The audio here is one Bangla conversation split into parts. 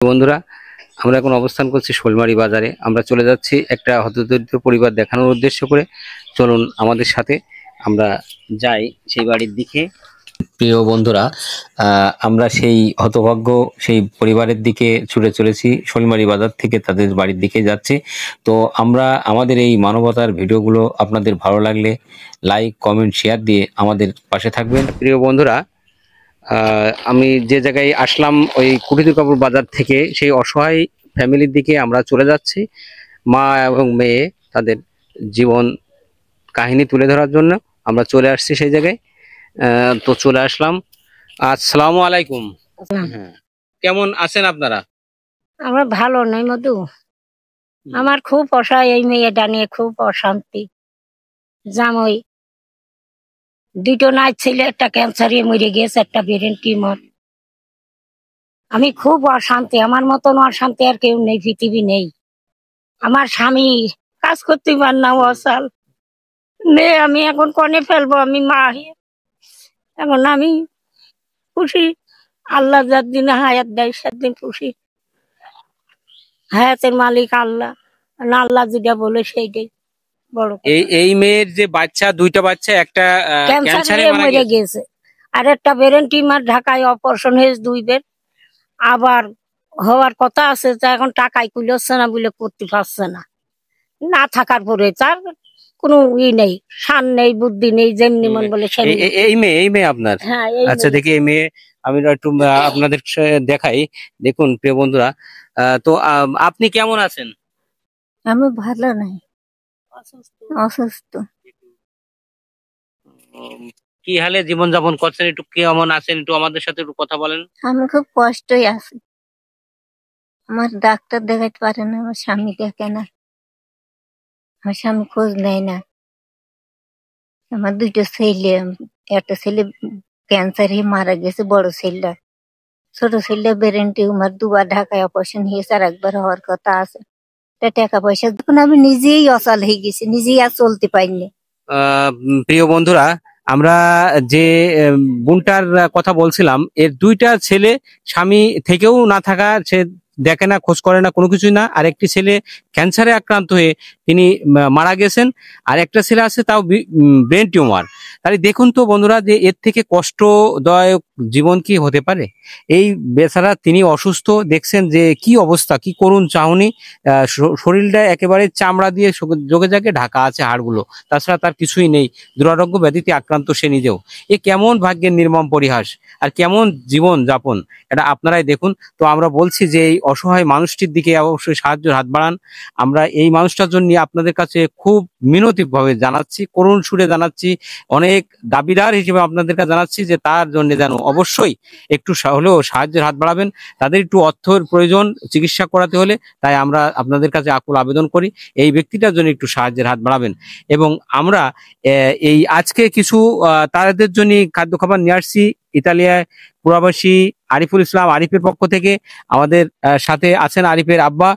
বন্ধুরা, আমরা এখন অবস্থান করছি শোলমারি বাজারে। আমরা চলে যাচ্ছি একটা হতদরিদ্র পরিবার দেখানোর উদ্দেশ্য করে। চলুন আমাদের সাথে আমরা যাই সেই বাড়ির দিকে। প্রিয় বন্ধুরা, আমরা সেই হতভাগ্য সেই পরিবারের দিকে ছুটে চলেছি। শোলমারি বাজার থেকে তাদের বাড়ির দিকে যাচ্ছি। তো আমরা আমাদের এই মানবতার ভিডিওগুলো আপনাদের ভালো লাগলে লাইক, কমেন্ট, শেয়ার দিয়ে আমাদের পাশে থাকবেন। প্রিয় বন্ধুরা, আমি যে জায়গায় আসলাম ওই কুটির কাপড় বাজার থেকে, সেই অসহায় ফ্যামিলির দিকে আমরা চলে যাচ্ছি। মা এবং মেয়ে তাদের জীবন কাহিনী তুলে ধরার জন্য আমরা চলে আসছি সেই জায়গায়। তো চলে আসলাম। আসসালামু আলাইকুম। হ্যাঁ, কেমন আছেন আপনারা? আমরা ভালো নই মধু, আমার খুব অসহায়, এই মেয়েটা নিয়ে খুব অশান্তি। জামাই দুটো নাচ ছিল, একটা ক্যান্সারে মরে গেছে, একটা ব্রেন টিউমার। আমি খুব অশান্তি, আমার মতন অশান্তি আর কেউ নেই, পৃথিবী নেই। আমার স্বামী কাজ করতে পার না, অসাল নেই। আমি এখন কনে ফেলবো, আমি মা হয়ে। এখন আমি খুশি, আল্লাহ যার দিন হায়াত দেয় সেদিন খুশি। হায়াতের মালিক আল্লাহ, আল্লাহ যেটা বলে সেইটাই বড়। এই মেয়ের যে বাচ্চা, দুইটা বাচ্চা, একটা ক্যান্সারে মরে গেছে, আর একটা ব্রেন টিউমার, ঢাকায় অপারেশন হয়েছে 2 বার। আবার হওয়ার কথা আছে, তা এখন টাকায় কুলোচ্ছে না বলে করতে পারছে না। না থাকার পরে তার কোনো নেই, শান নেই, বুদ্ধি নেই, যেমনি মন বলে এই মেয়ে আপনার? হ্যাঁ। আচ্ছা, দেখি এই মেয়ে আমি একটু আপনাদের দেখাই। দেখুন প্রিয় বন্ধুরা, তো আপনি কেমন আছেন? আমি ভালো নাই, অসুস্থ। কি হালে জীবন যাপন করছেন, একটু কেমন আছেন, একটু আমাদের সাথে একটু কথা বলেন। আমি খুব কষ্টই আছি। আমার ডাক্তার দেখাতে পারে না, আমার স্বামী দেখে না, আমার স্বামী খোঁজ নেয় না। আমার 2টো ছেলে, একটা ছেলে ক্যান্সারে মারা গেছে, বড় ছেলেটা। ছোট ছেলেটা ব্রেন টিউমার, 2বার ঢাকায় অপারেশন হয়েছে, আর 1বার হওয়ার কথা আছে। টাকা পয়সা যখন আমি নিজেই অচল হয়ে গেছি, নিজেই আর চলতে পারিনি। প্রিয় বন্ধুরা, আমরা যে বোনটার কথা বলছিলাম, এর 2টা ছেলে, স্বামী থেকেও না থাকা, সে দেখে না, খোঁজ করে না, কোনো কিছুই না। আর একটি ছেলে ক্যান্সারে আক্রান্ত হয়ে তিনি মারা গেছেন। আর একটা ছেলে আছে, তাও ব্রেন টিউমার। তাহলে দেখুন তো বন্ধুরা, যে এর থেকে কষ্টদায়ক জীবন কি হতে পারে। এই বেচারা, তিনি অসুস্থ, দেখছেন যে কি অবস্থা, কি করুন চাহনি। শরীরটা একেবারে চামড়া দিয়ে যোগে জাগে ঢাকা আছে, হাড়গুলো, তাছাড়া তার কিছুই নেই। দুরারোগ্য ব্যাধিতে আক্রান্ত সে নিজেও। এ কেমন ভাগ্যের নির্মম পরিহাস, আর কেমন জীবন যাপন, এটা আপনারাই দেখুন। তো আমরা বলছি যে এই অসহায় মানুষটির দিকে অবশ্যই সাহায্যের হাত বাড়ান। আমরা এই মানুষটার জন্য আপনাদের কাছে খুব মিনতিভাবে জানাচ্ছি, করুণ সুরে জানাচ্ছি, অনেক দাবিদার হিসেবে আপনাদের কাছে জানাচ্ছি যে তার জন্য যেন অবশ্যই একটু হলেও সাহায্যের হাত বাড়াবেন। তাদের একটু অর্থের প্রয়োজন চিকিৎসা করাতে হলে, তাই আমরা আপনাদের কাছে আকুল আবেদন করি এই ব্যক্তিটার জন্য একটু সাহায্যের হাত বাড়াবেন। এবং আমরা এই আজকে কিছু তাদের জন্য খাদ্য খাবার নিয়ে আসছি। ইতালিয়ায় প্রবাসী আরিফুল ইসলাম, আরিফের পক্ষ থেকে। আমাদের সাথে আছেন আরিফের আব্বা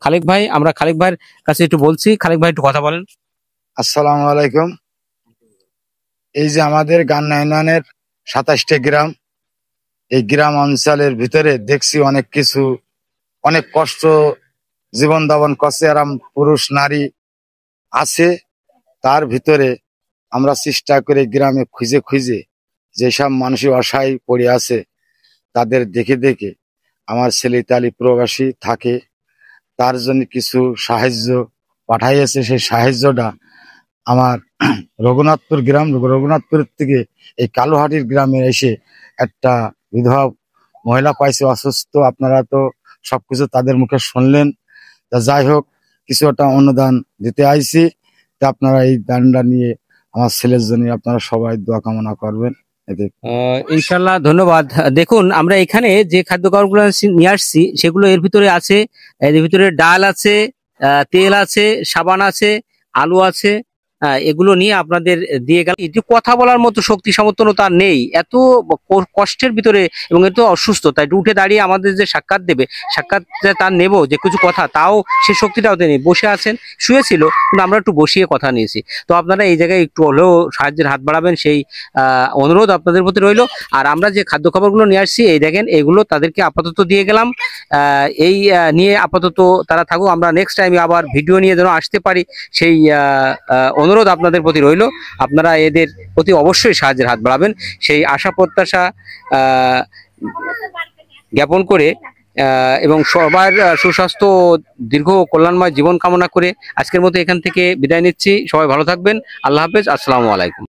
খালেক ভাই। আমরা খালেক ভাইয়ের কাছে একটু বলছি, খালেক ভাই একটু কথা বলেন। আসসালামু আলাইকুম। এই যে আমাদের গান্না ইউনিয়নের 27টে গ্রাম, এই গ্রাম অঞ্চলের ভিতরে দেখছি অনেক কিছু, অনেক কষ্ট জীবন যাপন করছে, আরাম পুরুষ নারী আছে। তার ভিতরে আমরা চেষ্টা করে গ্রামে খুঁজে খুঁজে যেসব মানুষই অসহায় পড়ে আছে তাদের দেখে দেখে, আমার ছেলে ইতালি প্রবাসী থাকে, তার জন্য কিছু সাহায্য পাঠাইয়েছে। সেই সাহায্যটা আমার রঘুনাথপুর গ্রাম, রঘুনাথপুর থেকে এই কালোহাটির গ্রামে এসে একটা বিধবা মহিলা পাইছে, অসুস্থ। আপনারা তো সবকিছু তাদের মুখে শুনলেন। তা যাই হোক, কিছু একটা অনুদান দিতে আইছি। তা আপনারা এই দানটা নিয়ে আমার ছেলের জন্য আপনারা সবাই দোয়া কামনা করবেন। ইনশাল্লাহ, ধন্যবাদ। দেখুন, আমরা এখানে যে খাদ্য খাবারগুলো নিয়ে আসছি সেগুলো এর ভিতরে আছে। এর ভিতরে ডাল আছে, তেল আছে, সাবান আছে, আলু আছে, এগুলো নিয়ে আপনাদের দিয়ে গেল। এটি কথা বলার মতো শক্তি সামর্থ্য তার নেই, এত কষ্টের ভিতরে এবং এত অসুস্থ, তাই একটু উঠে দাঁড়িয়ে আমাদের যে সাক্ষাৎ দেবে, সাক্ষাৎ যে তার নেব যে কিছু কথা, তাও সে শক্তিটাও তিনি বসে আছেন, শুয়েছিল, কিন্তু আমরা একটু বসিয়ে কথা নিয়েছি। তো আপনারা এই জায়গায় একটু হলেও সাহায্যের হাত বাড়াবেন, সেই অনুরোধ আপনাদের প্রতি রইল। আর আমরা যে খাদ্য খাবারগুলো নিয়ে আসছি, এই দেখেন, এগুলো তাদেরকে আপাতত দিয়ে গেলাম। এই নিয়ে আপাতত তারা থাকুক, আমরা নেক্সট টাইমে আবার ভিডিও নিয়ে যেন আসতে পারি, সেই অনুরোধ আপনাদের প্রতি রইল। আপনারা এদের প্রতি অবশ্যই সাহায্যের হাত বাড়াবেন, সেই আশা প্রত্যাশা জ্ঞাপন করে এবং সবার সুস্বাস্থ্য দীর্ঘ কল্যাণময় জীবন কামনা করে আজকের মতো এখান থেকে বিদায় নিচ্ছি। সবাই ভালো থাকবেন। আল্লাহ হাফেজ। আসসালামু আলাইকুম।